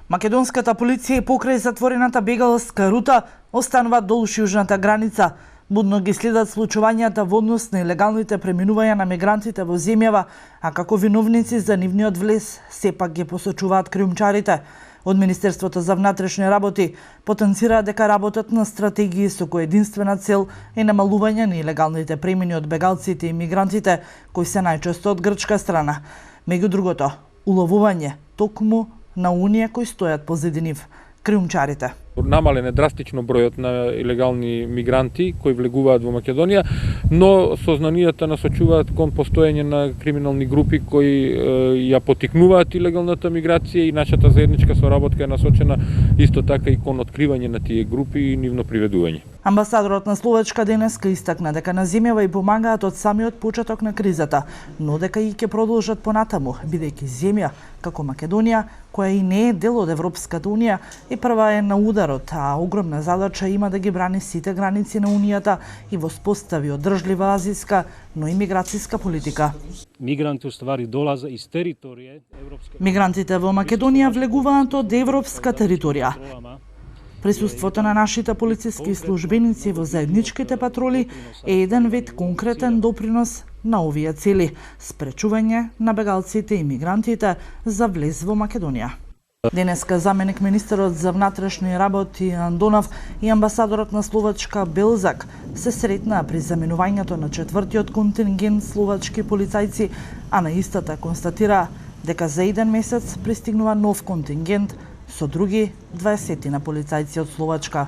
Македонската полиција и покрај затворената бегалска рута останува долж јужната граница. Будно ги следат случувањата во однос на илегалните преминувања на мигрантите во земјава, а како виновници за нивниот влез сепак ги посочуваат криумчарите. Од Министерството за внатрешни работи потенцираат дека работат на стратегии со која единствена цел е намалување на илегалните премини од бегалците и мигрантите, кои се најчесто од грчка страна. Меѓу другото, уловување токму на унија кои стојат позади нив, криумчарите. Намален е драстично бројот на илегални мигранти кои влегуваат во Македонија, но сознанијата насочуваат кон постоење на криминални групи кои ја потикнуваат илегалната миграција и нашата заедничка соработка е насочена исто така и кон откривање на тие групи и нивно приведување. Амбасадорот на Словачка денеска истакна дека на земјава и помагаат од самиот почеток на кризата, но дека и ќе продолжат понатаму, бидејќи земја како Македонија, која и не е дел од Европската унија, и прва е на ударот, а огромна задача има да ги брани сите граници на унијата и воспостави одржлива азиска, но и миграцијска политика. Мигранти уствари долаза из територија европска. Мигрантите во Македонија влегуваат од европска територија. Присуството на нашите полициски службеници во заедничките патроли е еден вид конкретен допринос на овие цели – спречување на бегалците и мигрантите за влез во Македонија. Денеска заменик министерот за внатрешни работи Андонов и амбасадорот на Словачка Белзак се сретнаа при заменувањето на четвртиот контингент словачки полицајци, а на истата констатира дека за еден месец пристигнува нов контингент со други 20 полицајци од Словачка.